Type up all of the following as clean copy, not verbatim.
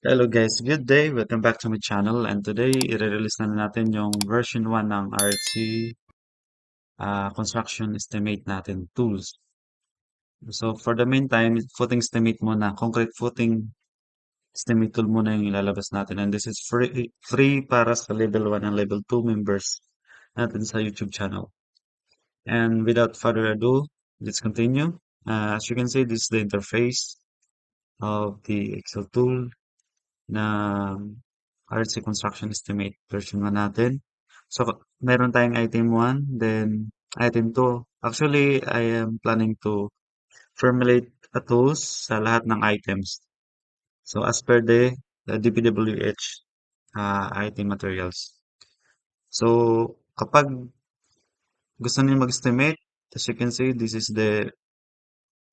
Hello guys, good day. Welcome back to my channel and today i-release na natin yung version 1 ng RC construction estimate natin tools. So for the meantime, footing estimate muna, concrete footing estimate tool muna yung ilalabas natin and this is free para sa level 1 and level 2 members natin sa YouTube channel. And without further ado, let's continue. As you can see, this is the interface of the Excel tool na RC Construction Estimate version 1 natin. So, meron tayong item 1, then item 2. Actually, I am planning to formulate a tools sa lahat ng items. So, as per the DPWH item materials. So, kapag gusto niyo mag-estimate, as you can see, this is the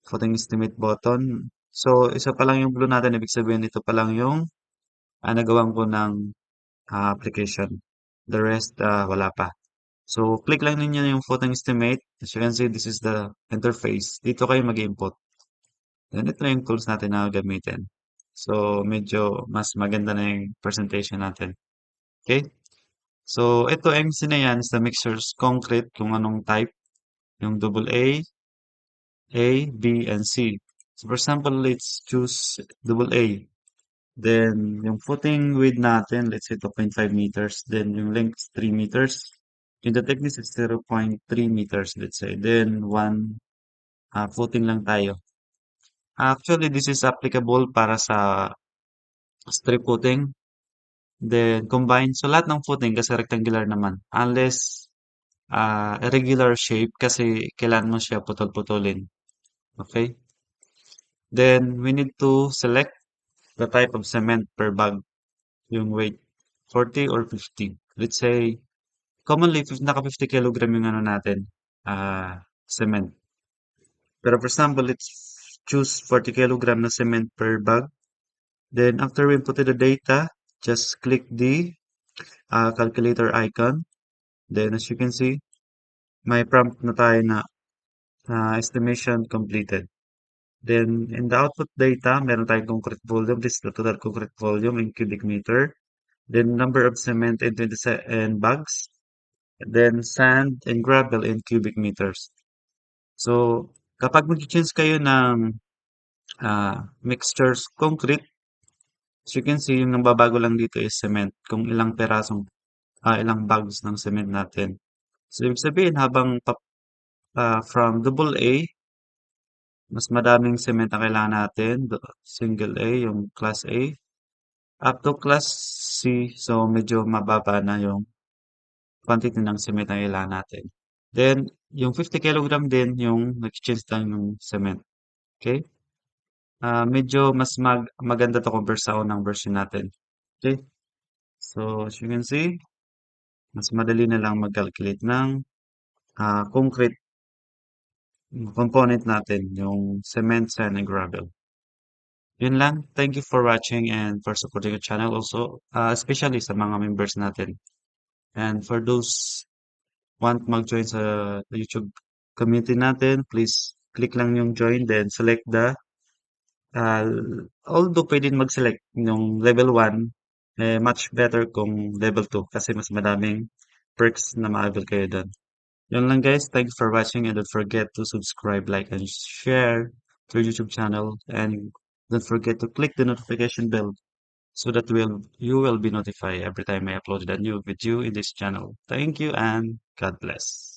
footing estimate button. So, isa pa lang yung blue natin. Ibig sabihin, ito pa lang yung nagawan ko ng application. The rest, wala pa. So, click lang ninyo yung photo estimate. As you can see, this is the interface. Dito kayo mag-input. Then, ito na yung tools natin na gamitin. So, medyo mas maganda na yung presentation natin. Okay? So, ito MC na yan is the mixtures concrete, kung anong type. Yung double A, B, and C. So, for example, let's choose double A. Then, yung footing width natin, let's say 2.5 meters. Then, yung length is 3 meters. Yung the thickness is 0.3 meters, let's say. Then, one footing lang tayo. Actually, this is applicable para sa strip footing. Then, combined. So, lahat ng footing kasi rectangular naman. Unless irregular shape kasi kailangan mo siya putol-putulin. Okay? Then, we need to select the type of cement per bag. Yung weight, 40 or 50. Let's say, commonly, naka 50 kilogram yung ano natin, cement. Pero for example, let's choose 40 kilogram na cement per bag. Then after we input the data, just click the calculator icon. Then as you can see, may prompt na tayo na estimation completed. Then in the output data, meron tayong concrete volume. This is the total concrete volume in cubic meter. Then number of cement in 20 and bags. Then sand and gravel in cubic meters. So kapag mag-change kayo ng mixtures concrete, as you can see, yung nababago lang dito is cement. Kung ilang perasong, ilang bags ng cement natin. So, ibig sabihin, habang from double A, mas madaming cement ang kailangan natin. Single A, yung class A. Up to class C, so medyo mababa na yung quantity ng cement na kailangan natin. Then, yung 50 kilogram din, yung nag-change lang yung cement. Okay? Medyo mas maganda to compare sa unang version natin. Okay? So, as you can see, mas madali na lang mag-calculate ng concrete component natin, yung cement, sand, and gravel. Yun lang. Thank you for watching and for supporting the channel also, especially sa mga members natin. And for those want mag-join sa YouTube community natin, please click lang yung join, then select the, uh, although pwede mag-select yung level 1, much better kung level 2 kasi mas madaming perks na ma-avail kayo doon. Yun lang guys. Thanks for watching and don't forget to subscribe, like, and share to our YouTube channel. And don't forget to click the notification bell so that you will be notified every time I upload a new video in this channel. Thank you and God bless.